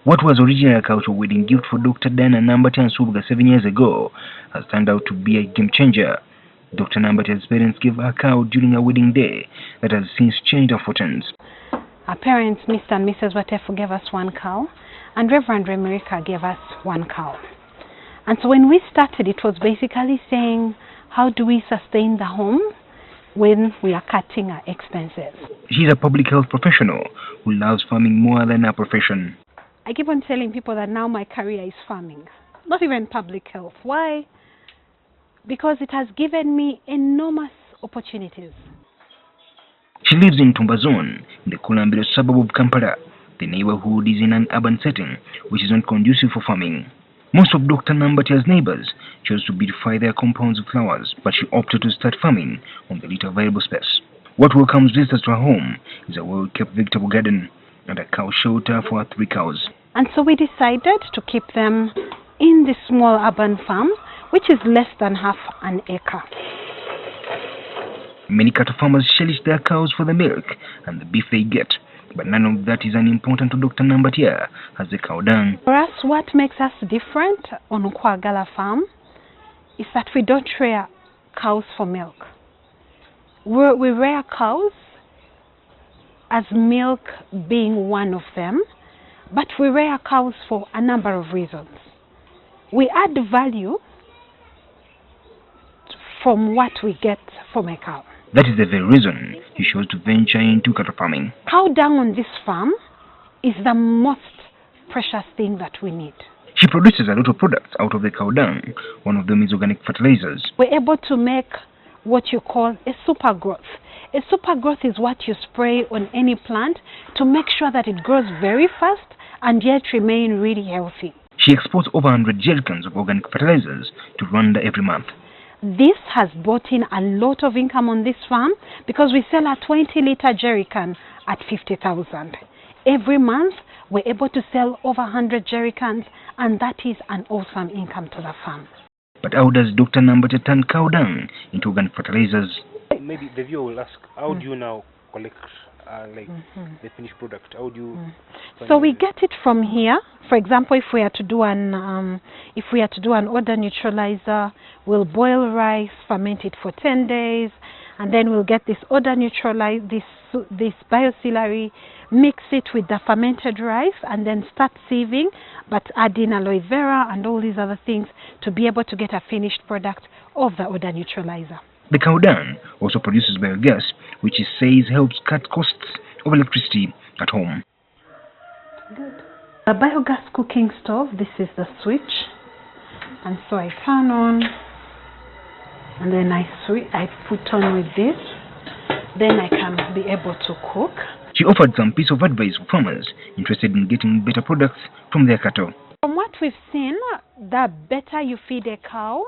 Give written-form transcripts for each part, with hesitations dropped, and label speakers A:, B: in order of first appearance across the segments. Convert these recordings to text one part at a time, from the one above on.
A: What was originally a cultural wedding gift for Dr. Nambatya Nsubuga 7 years ago has turned out to be a game changer. Dr. Nambatya's parents gave her a cow during a wedding day that has since changed her fortunes.
B: Our parents, Mr. and Mrs. Watefu, gave us 1 cow, and Reverend Remerika gave us 1 cow. And so when we started, it was basically saying, how do we sustain the home when we are cutting our expenses?
A: She's a public health professional who loves farming more than her profession.
B: I keep on telling people that now my career is farming, not even public health. Why? Because it has given me enormous opportunities.
A: She lives in Tumba Zone, in the Kulambiro suburb of Kampala. The neighborhood is in an urban setting, which is not conducive for farming. Most of Dr. Nambatya's neighbors chose to beautify their compounds with flowers, but she opted to start farming on the little available space. What welcomes visitors to her home is a well-kept vegetable garden and a cow shelter for her 3 cows.
B: And so we decided to keep them in the small urban farm, which is less than half an acre.
A: Many cattle farmers cherish their cows for the milk and the beef they get, but none of that is unimportant to Dr. Nambatya as the cow dung.
B: For us, what makes us different on Kwagala farm is that we don't rear cows for milk. We rear cows as milk being one of them, but we rear cows for a number of reasons. We add value from what we get from a cow.
A: That is the very reason he chose to venture into cattle farming.
B: Cow dung on this farm is the most precious thing that we need.
A: She produces a lot of products out of the cow dung. One of them is organic fertilizers.
B: We're able to make what you call a super growth. A super growth is what you spray on any plant to make sure that it grows very fast and yet remain really healthy.
A: She exports over 100 jerrycans of organic fertilizers to Rwanda every month.
B: This has brought in a lot of income on this farm because we sell a 20-liter jerrycan at 50,000. Every month, we're able to sell over 100 jerrycans, and that is an awesome income to the farm.
A: But how does Dr. Nambatya turn cow dung into organic fertilizers?
C: Maybe the viewer will ask, how do you now collect the finished product? How do you?
B: So we get it from here. For example, if we are to do an odor neutralizer, we'll boil rice, ferment it for 10 days, and then we'll get this odor neutralizer, this bioslurry, mix it with the fermented rice, and then start sieving, but add in aloe vera and all these other things to be able to get a finished product of the odor neutralizer.
A: The cow dung also produces biogas, which it says helps cut costs of electricity at home.
B: Good. The biogas cooking stove, this is the switch, and so I turn on, and then I put on with this, then I can be able to cook.
A: She offered some piece of advice for farmers interested in getting better products from their cattle.
B: From what we've seen, the better you feed a cow,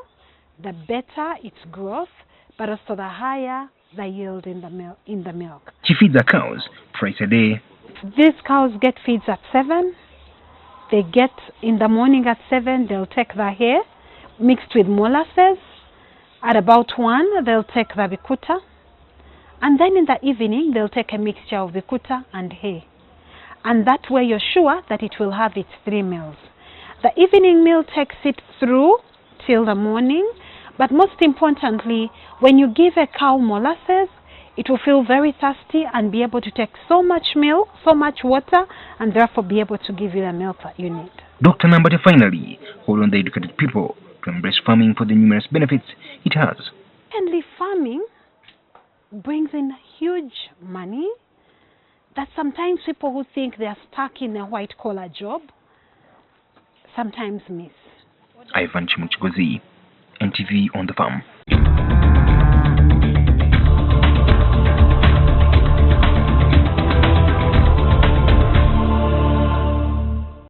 B: the better its growth, but also the higher the yield in the milk.
A: She feeds her cows twice a day.
B: These cows get feeds at 7. They get in the morning at 7, they'll take the hay mixed with molasses. At about 1, they'll take the bikuta. And then in the evening, they'll take a mixture of bikuta and hay. And that way you're sure that it will have its 3 meals. The evening meal takes it through till the morning. But most importantly, when you give a cow molasses, it will feel very thirsty and be able to take so much milk, so much water, and therefore be able to give you the milk that you need.
A: Dr. Nambatya finally called on the educated people to embrace farming for the numerous benefits it has.
B: And farming brings in huge money that sometimes people who think they are stuck in a white-collar job sometimes miss.
A: Ivan Chimuchigozi, NTV on the farm.